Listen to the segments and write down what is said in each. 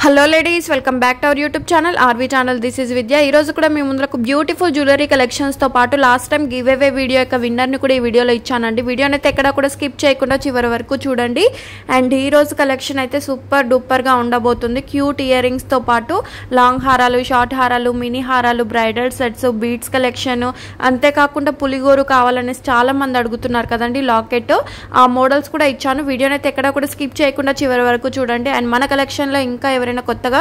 Hello ladies, welcome back to our YouTube channel RV channel. This is Vidya. ఈ రోజు కూడా మీ ముందుకు బ్యూటిఫుల్ జ్యువెలరీ కలెక్షన్స్ తో పాటు last time give away video యొక్క విన్నర్ ని కూడా ఈ వీడియోలో ఇచ్చానండి. వీడియోని అయితే ఎక్కడ కూడా స్కిప్ చేయకుండా చివరి వరకు చూడండి. అండ్ ఈ రోజు కలెక్షన్ అయితే సూపర్ డూపర్ గా ఉండబోతుంది. క్యూట్ ఇయర్ రింగ్స్ తో పాటు లాంగ్ హారాలు, షార్ట్ హారాలు, మినీ హారాలు, బ్రైడల్ సెట్స్, బీడ్స్ కలెక్షన్, అంతేకాకుండా పులిగోరు కావాలనేసి చాలా మంది అడుగుతున్నారు కదండి, లాకెట్, ఆ మోడల్స్ కూడా ఇచ్చాను. వీడియోని అయితే ఎక్కడ కూడా స్కిప్ చేయకుండా చివరి వరకు చూడండి. అండ్ మన కలెక్షన్ లో ఇంకా ఎవరైనా కొత్తగా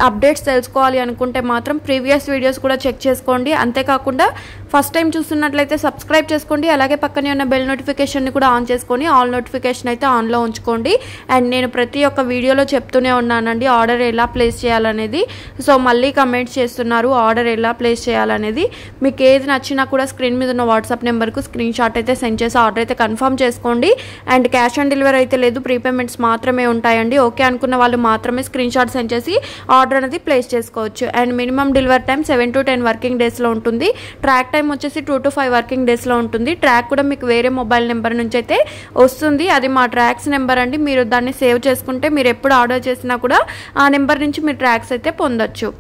అప్డేట్స్ తెలుసుకోవాలి అనుకుంటే మాత్రం ప్రీవియస్ వీడియోస్ కూడా చెక్ చేసుకోండి. అంతేకాకుండా ఫస్ట్ టైం చూస్తున్నట్లయితే సబ్స్క్రైబ్ చేసుకోండి. అలాగే పక్కనే ఉన్న బెల్ నోటిఫికేషన్ని కూడా ఆన్ చేసుకొని ఆల్ నోటిఫికేషన్ అయితే ఆన్లో ఉంచుకోండి. అండ్ నేను ప్రతి ఒక్క వీడియోలో చెప్తూనే ఉన్నానండి ఆర్డర్ ఎలా ప్లేస్ చేయాలనేది. సో మళ్ళీ కమెంట్స్ చేస్తున్నారు ఆర్డర్ ఎలా ప్లేస్ చేయాలనేది. మీకు ఏది నచ్చినా కూడా స్క్రీన్ మీద ఉన్న వాట్సాప్ నెంబర్కు స్క్రీన్ షాట్ అయితే సెండ్ చేసి ఆర్డర్ అయితే కన్ఫర్మ్ చేసుకోండి. అండ్ క్యాష్ ఆన్ డెలివరీ అయితే లేదు, ప్రీపేమెంట్స్ మాత్రమే ఉంటాయండి. ఓకే అనుకున్న వాళ్ళు మాత్రమే స్క్రీన్ షాట్ సెండ్ చేసి ఆర్డర్ అనేది ప్లేస్ చేసుకోవచ్చు. And minimum delivery time 7 to 10 working డేస్లో ఉంటుంది. ట్రాక్ టైం వచ్చేసి 2 to 5 వర్కింగ్ డేస్లో ఉంటుంది. ట్రాక్ కూడా మీకు వేరే మొబైల్ నెంబర్ నుంచి అయితే వస్తుంది. అది మా ట్రాక్స్ నెంబర్ అండి. మీరు దాన్ని సేవ్ చేసుకుంటే మీరు ఎప్పుడు ఆర్డర్ చేసినా కూడా ఆ నెంబర్ నుంచి మీరు ట్రాక్స్ అయితే పొందొచ్చు.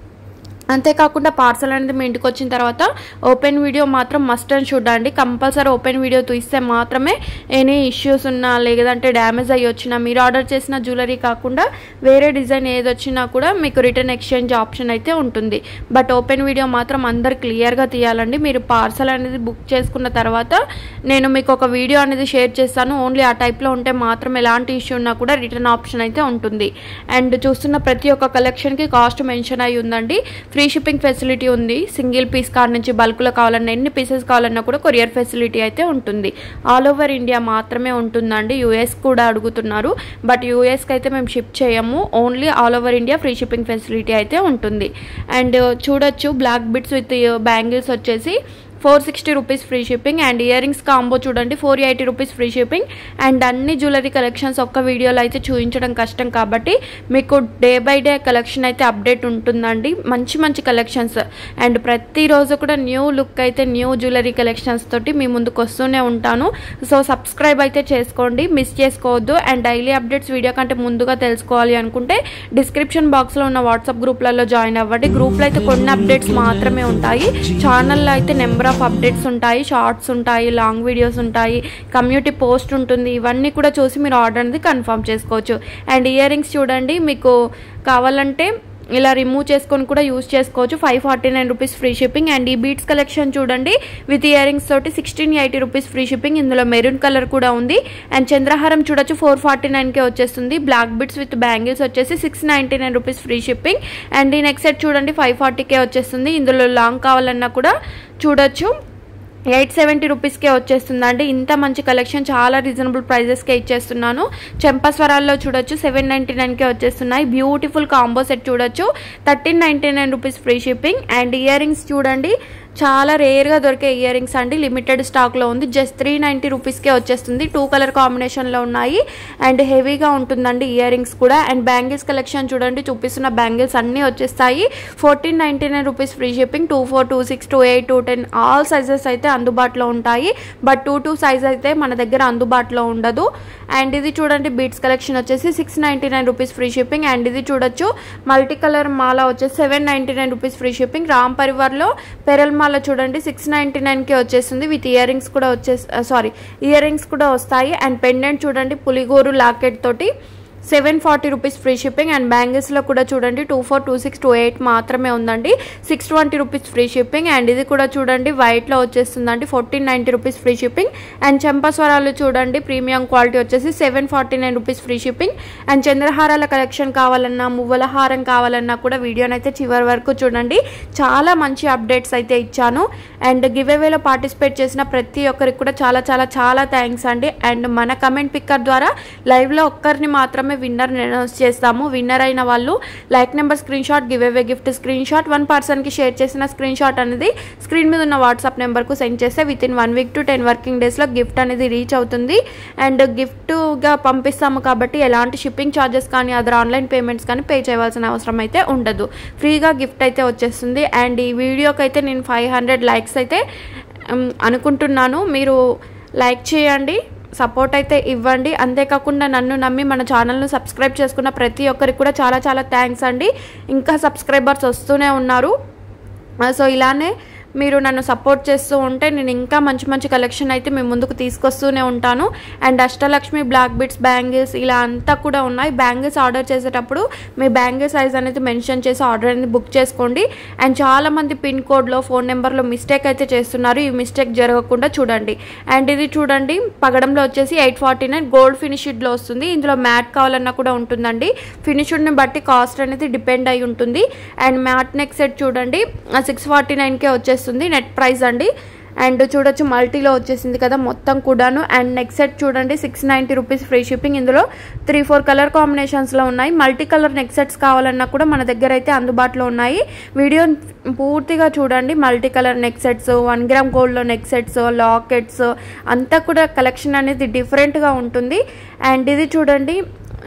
అంతేకాకుండా పార్సల్ అనేది మీ ఇంటికి వచ్చిన తర్వాత ఓపెన్ వీడియో మాత్రం మస్ట్ అండ్ షుడ్ అండి. కంపల్సరీ ఓపెన్ వీడియో తీస్తే మాత్రమే ఎనీ ఇష్యూస్ ఉన్నా లేదంటే డ్యామేజ్ అయ్యి వచ్చినా, మీరు ఆర్డర్ చేసిన జ్యువెలరీ కాకుండా వేరే డిజైన్ ఏది వచ్చినా కూడా మీకు రిటర్న్ ఎక్స్చేంజ్ ఆప్షన్ అయితే ఉంటుంది. బట్ ఓపెన్ వీడియో మాత్రం అందరు క్లియర్గా తీయాలండి. మీరు పార్సల్ అనేది బుక్ చేసుకున్న తర్వాత నేను మీకు ఒక వీడియో అనేది షేర్ చేస్తాను. ఓన్లీ ఆ టైప్లో ఉంటే మాత్రం ఎలాంటి ఇష్యూ ఉన్నా కూడా రిటర్న్ ఆప్షన్ అయితే ఉంటుంది. అండ్ చూస్తున్న ప్రతి ఒక్క కలెక్షన్కి కాస్ట్ మెన్షన్ అయి ఉందండి. ఫ్రీ షిప్పింగ్ ఫెసిలిటీ ఉంది. సింగిల్ పీస్ కార్ నుంచి బల్క్లో కావాలన్నా, ఎన్ని పీసెస్ కావాలన్నా కూడా కొరియర్ ఫెసిలిటీ అయితే ఉంటుంది. ఆల్ ఓవర్ ఇండియా మాత్రమే ఉంటుందండి. యూఎస్ కూడా అడుగుతున్నారు, బట్ యూఎస్కి అయితే మేము షిప్ చేయము. Only all over India free shipping facility అయితే ఉంటుంది. అండ్ చూడొచ్చు బ్లాక్ బిట్స్ విత్ బ్యాంగిల్స్ వచ్చేసి 460 rupees free shipping. And ear rings combo చూడండి 480 రూపీస్ ఫ్రీ షిప్పింగ్. అండ్ అన్ని జ్యువెలరీ కలెక్షన్స్ ఒక్క వీడియోలో అయితే చూపించడం కష్టం కాబట్టి మీకు డే బై డే కలెక్షన్ అయితే అప్డేట్ ఉంటుందండి. మంచి మంచి కలెక్షన్స్ అండ్ ప్రతిరోజు కూడా న్యూ లుక్ అయితే న్యూ జ్యువెలరీ కలెక్షన్స్ తోటి మీ ముందుకు వస్తూనే ఉంటాను. సో సబ్స్క్రైబ్ అయితే చేసుకోండి, మిస్ చేసుకోవద్దు. అండ్ డైలీ అప్డేట్స్ వీడియో కంటే ముందుగా తెలుసుకోవాలి అనుకుంటే డిస్క్రిప్షన్ బాక్స్లో ఉన్న వాట్సాప్ గ్రూప్లలో జాయిన్ అవ్వండి. గ్రూప్లో అయితే కొన్ని అప్డేట్స్ మాత్రమే ఉంటాయి. ఛానల్లో అయితే నెంబర్ ఆఫ్ అప్డేట్స్ ఉంటాయి, షార్ట్స్ ఉంటాయి, లాంగ్ వీడియోస్ ఉంటాయి, కమ్యూనిటీ పోస్ట్ ఉంటుంది. ఇవన్నీ కూడా చూసి మీరు ఆర్డర్ అనేది కన్ఫర్మ్ చేసుకోవచ్చు. అండ్ ఇయర్ రింగ్స్ చూడండి, మీకు కావాలంటే ఇలా రిమూవ్ చేసుకొని కూడా యూజ్ చేసుకోవచ్చు. 549 రూపీస్ ఫ్రీ షిప్పింగ్. అండ్ ఈ బీడ్స్ కలెక్షన్ చూడండి విత్ ఇయర్ రింగ్స్ తోటి 1680 రూపీస్ ఫ్రీ షిప్పింగ్. ఇందులో మెరూన్ కలర్ కూడా ఉంది. అండ్ చంద్రహారం చూడొచ్చు 449కే వచ్చేస్తుంది. బ్లాక్ బీడ్స్ విత్ బ్యాంగిల్స్ వచ్చేసి 699 రూపీస్ ఫ్రీ షిప్పింగ్. అండ్ ఈ నెక్స్ట్ సెట్ చూడండి 540కే వచ్చేస్తుంది. ఇందులో లాంగ్ కావాలన్నా కూడా చూడొచ్చు 870 రూపీస్కే వచ్చేస్తుందండి. ఇంత మంచి కలెక్షన్ చాలా రీజనబుల్ ప్రైజెస్కే ఇచ్చేస్తున్నాను. చెంపస్వరాల్లో చూడొచ్చు 799కే వచ్చేస్తున్నాయి. బ్యూటిఫుల్ కాంబో సెట్ చూడొచ్చు 1399 rupees free shipping. And ear rings చూడండి చాలా రేర్గా దొరికే ఇయర్ రింగ్స్ అండి, లిమిటెడ్ స్టాక్లో ఉంది. జస్ట్ 390 రూపీస్కే వచ్చేస్తుంది. 2 కలర్ కాంబినేషన్లో ఉన్నాయి. అండ్ హెవీగా ఉంటుందండి ఇయర్ రింగ్స్ కూడా. అండ్ బ్యాంగిల్స్ కలెక్షన్ చూడండి, చూపిస్తున్న బ్యాంగిల్స్ అన్నీ వచ్చేస్తాయి. 1499 rupees free shipping. 24, 26, 28, 210 all sizes అయితే అందుబాటులో ఉంటాయి. బట్ 22 సైజ్ అయితే మన దగ్గర అందుబాటులో ఉండదు. అండ్ ఇది చూడండి బీడ్స్ కలెక్షన్ వచ్చేసి 699 రూపీస్ ఫ్రీ షిప్పింగ్. అండ్ ఇది చూడొచ్చు మల్టీ కలర్ మాల వచ్చేసి 799 రూపీస్ ఫ్రీ షిప్పింగ్. రామ్ పరివార్లో పెరల్ మాల చూడండి 699కే వచ్చేస్తుంది. విత్ ఇయర్ రింగ్స్ కూడా ఇయర్ రింగ్స్ కూడా వస్తాయి. అండ్ పెండెంట్ చూడండి పులిగోరు లాకెట్ తోటి 740 రూపీస్ ఫ్రీ షిప్పింగ్. అండ్ బ్యాంగిల్స్లో కూడా చూడండి 24, 26, 28 మాత్రమే ఉందండి. 620 రూపీస్ ఫ్రీ షిప్పింగ్. అండ్ ఇది కూడా చూడండి వైట్లో వచ్చేస్తుందండి 1490 రూపీస్ ఫ్రీ షిప్పింగ్. అండ్ చెంపస్వరాలు చూడండి ప్రీమియం క్వాలిటీ వచ్చేసి 749 రూపీస్ ఫ్రీ షిప్పింగ్. అండ్ చంద్రహారాల కలెక్షన్ కావాలన్నా, మువ్వల హారం కావాలన్నా కూడా వీడియోని అయితే చివరి వరకు చూడండి. చాలా మంచి అప్డేట్స్ అయితే ఇచ్చాను. అండ్ గివ్ అవేలో పార్టిసిపేట్ చేసిన ప్రతి ఒక్కరికి కూడా చాలా చాలా చాలా థ్యాంక్స్ అండి. అండ్ మన కమెంట్ పిక్కర్ ద్వారా లైవ్లో ఒక్కరిని మాత్రమే విన్నర్ అనౌన్స్ చేస్తాము. విన్నర్ అయిన వాళ్ళు like number screen shot, give away gift screen shot, 1 పర్సన్కి షేర్ చేసిన స్క్రీన్ షాట్ అనేది స్క్రీన్ మీద ఉన్న వాట్సాప్ నెంబర్కు సెండ్ చేస్తే with in 1 week to 10 working డేస్లో గిఫ్ట్ అనేది రీచ్ అవుతుంది. అండ్ గిఫ్ట్గా పంపిస్తాము కాబట్టి ఎలాంటి షిప్పింగ్ ఛార్జెస్ కానీ అదర్ ఆన్లైన్ పేమెంట్స్ కానీ పే చేయవలసిన అవసరం అయితే ఉండదు. ఫ్రీగా గిఫ్ట్ అయితే వచ్చేస్తుంది. అండ్ ఈ వీడియోకి అయితే నేను 500 లైక్స్ అయితే అనుకుంటున్నాను. మీరు లైక్ చేయండి. సపోర్ట్ అయితే ఇవ్వండి. అంతేకాకుండా నన్ను నమ్మి మన ఛానల్ను సబ్స్క్రైబ్ చేసుకున్న ప్రతి ఒక్కరికి కూడా చాలా చాలా థ్యాంక్స్ అండి. ఇంకా సబ్స్క్రైబర్స్ వస్తూనే ఉన్నారు. సో ఇలానే మీరు నన్ను సపోర్ట్ చేస్తూ ఉంటే నేను ఇంకా మంచి మంచి కలెక్షన్ అయితే మీ ముందుకు తీసుకొస్తూనే ఉంటాను. And Ashtalakshmi black bits bangles ఇలా అంతా కూడా ఉన్నాయి. బ్యాంగిల్స్ ఆర్డర్ చేసేటప్పుడు మీ బ్యాంగిల్ సైజ్ అనేది మెన్షన్ చేసి ఆర్డర్ అనేది బుక్ చేసుకోండి. అండ్ చాలామంది పిన్ కోడ్లో ఫోన్ నెంబర్లో మిస్టేక్ అయితే చేస్తున్నారు. ఈ మిస్టేక్ జరగకుండా చూడండి. అండ్ ఇది చూడండి, పగడంలో వచ్చేసి 849 గోల్డ్ ఫినిష్డ్లో వస్తుంది. ఇందులో మ్యాట్ కావాలన్నా కూడా ఉంటుందండి. ఫినిష్డ్ని బట్టి కాస్ట్ అనేది డిపెండ్ అయి ఉంటుంది. అండ్ మ్యాట్ నెక్ సెట్ చూడండి 649కే వచ్చేసి నెట్ ప్రైస్ అండి. అండ్ చూడొచ్చు మల్టీలో వచ్చేసింది కదా మొత్తం కూడాను. అండ్ నెక్స్ట్ సెట్ చూడండి 690 రూపీస్ ఫ్రీ షిప్పింగ్. ఇందులో 3-4 కలర్ కాంబినేషన్స్లో ఉన్నాయి. మల్టీ కలర్ నెక్ సెట్స్ కావాలన్నా కూడా మన దగ్గర అయితే అందుబాటులో ఉన్నాయి. వీడియో పూర్తిగా చూడండి. Multi colour neck sets, 1 gram గోల్డ్లో నెక్ సెట్స్, లాకెట్స్ అంతా కూడా కలెక్షన్ అనేది డిఫరెంట్గా ఉంటుంది. అండ్ ఇది చూడండి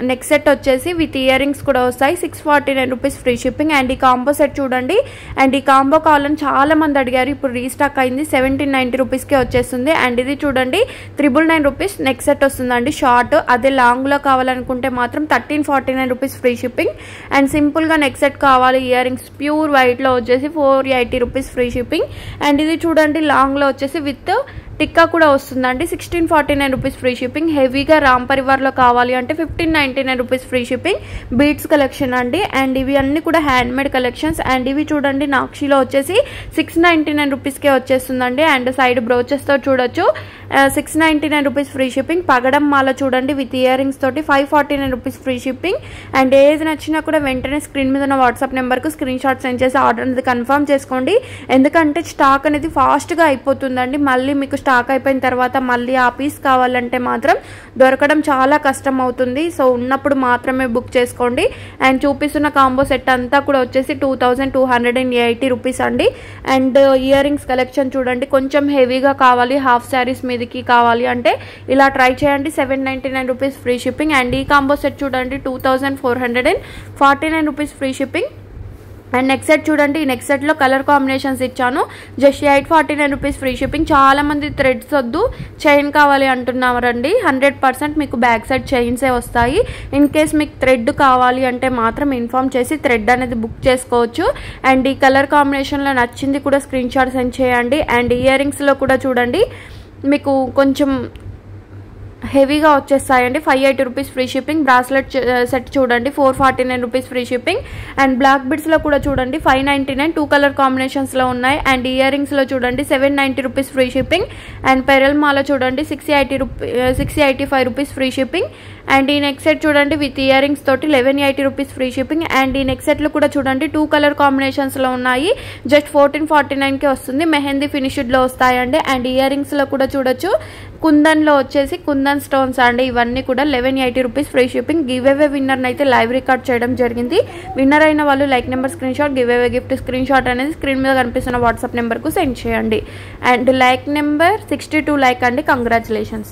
నెక్స్ట్ సెట్ వచ్చేసి విత్ ఇయర్ రింగ్స్ కూడా వస్తాయి. 649 రూపీస్ ఫ్రీ షిప్పింగ్. అండ్ ఈ కాంబో సెట్ చూడండి. అండ్ ఈ కాంబో కావాలని చాలా మంది అడిగారు. ఇప్పుడు రీస్టాక్ అయింది. 1790 రూపీస్కే వచ్చేస్తుంది. అండ్ ఇది చూడండి 999 రూపీస్ నెక్స్ట్ సెట్ వస్తుందండి షార్ట్. అదే లాంగ్లో కావాలనుకుంటే మాత్రం 1349 రూపీస్ ఫ్రీ షిప్పింగ్. అండ్ సింపుల్గా నెక్స్ట్ సెట్ కావాలి ఇయర్ రింగ్స్ ప్యూర్ వైట్లో వచ్చేసి 480 రూపీస్ ఫ్రీ షిప్పింగ్. అండ్ ఇది చూడండి లాంగ్లో వచ్చేసి విత్ టిక్కా కూడా వస్తుందండి. 1649 రూపీస్ ఫ్రీ షిప్పింగ్. హెవీగా రామ్ పరివార్లో కావాలి అంటే 1599 rupees free shipping. Beats collection అండి. అండ్ ఇవి అన్ని కూడా హ్యాండ్మేడ్ కలెక్షన్స్. అండ్ ఇవి చూడండి నాక్షిలో వచ్చేసి 699 రూపీస్కే వచ్చేస్తుందండి. అండ్ సైడ్ బ్రోచెస్తో చూడొచ్చు 699 రూపీస్ ఫ్రీ షిప్పింగ్. పగడం మాల చూడండి విత్ ఇయర్ రింగ్స్ తోటి 549 రూపీస్ ఫ్రీ షిప్పింగ్. అండ్ ఏది నచ్చినా కూడా వెంటనే స్క్రీన్ మీద ఉన్న వాట్సాప్ నెంబర్కు స్క్రీన్ షాట్ సెండ్ చేసి ఆర్డర్ అనేది కన్ఫర్మ్ చేసుకోండి. ఎందుకంటే స్టాక్ అనేది ఫాస్ట్గా అయిపోతుందండి. మళ్ళీ మీకు స్టాక్ అయిపోయిన తర్వాత మళ్ళీ ఆ పీస్ కావాలంటే మాత్రం దొరకడం చాలా కష్టం అవుతుంది. సో ఉన్నప్పుడు మాత్రమే బుక్ చేసుకోండి. అండ్ చూపిస్తున్న కాంబో సెట్ అంతా కూడా వచ్చేసి 2280 రూపీస్ అండి. అండ్ ఇయర్ రింగ్స్ కలెక్షన్ చూడండి కొంచెం హెవీగా కావాలి, హాఫ్ శారీస్ మీదకి కావాలి అంటే ఇలా ట్రై చేయండి. 799 రూపీస్ ఫ్రీ షిప్పింగ్. అండ్ ఈ కాంబో సెట్ చూడండి 2449 rupees free shipping. And next set చూడండి. ఈ నెక్స్ట్ సెట్లో కలర్ కాంబినేషన్స్ ఇచ్చాను. Just 849 rupees free shipping. చాలా మంది థ్రెడ్స్ వద్దు చైన్ కావాలి అంటున్నారండి. 100% మీకు బ్యాక్ సైడ్ చైన్సే వస్తాయి. ఇన్ కేస్ మీకు థ్రెడ్ కావాలి అంటే మాత్రం ఇన్ఫార్మ్ చేసి థ్రెడ్ అనేది బుక్ చేసుకోవచ్చు. అండ్ ఈ కలర్ కాంబినేషన్లో నచ్చింది కూడా స్క్రీన్ షాట్ సెండ్ చేయండి. అండ్ ఇయర్ రింగ్స్లో కూడా చూడండి మీకు కొంచెం హెవీగా వచ్చేస్తాయండి. 580 rupees free shipping. Bracelet set చూడండి 449 rupees free shipping. And black బిడ్స్లో కూడా చూడండి 599 2 కలర్ కాంబినేషన్స్లో ఉన్నాయి. అండ్ ఇయర్ రింగ్స్లో చూడండి 790 rupees free shipping. And pearl మాల చూడండి 685 రూపీస్ ఫ్రీ షిప్పింగ్. అండ్ ఈ నెక్స్ట్ సెట్ చూడండి విత్ ఇయర్ రింగ్స్ తోటి 1180 రూపీస్ ఫ్రీ షిప్పింగ్. అండ్ ఈ నెక్స్ట్ సెట్లు కూడా చూడండి 2 కలర్ కాంబినేషన్స్లో ఉన్నాయి. జస్ట్ 1449కే వస్తుంది. మెహందీ ఫినిష్డ్లో వస్తాయండి. అండ్ ఇయర్ రింగ్స్లో కూడా చూడొచ్చు కుందన్లో వచ్చేసి కుందన్ స్టోన్స్ అండి. ఇవన్నీ కూడా 1180 rupees free shipping. Give away విన్నర్ని అయితే లైవ్ రికార్డ్ చేయడం జరిగింది. విన్నర్ అయిన వాళ్ళు like number screen shot, give away gift screen shot అనేది స్క్రీన్ మీద కనిపిస్తున్న వాట్సాప్ నెంబర్కు సెండ్ చేయండి. అండ్ లైక్ నెంబర్ 62 లైక్ అండి. కంగ్రాచులేషన్స్.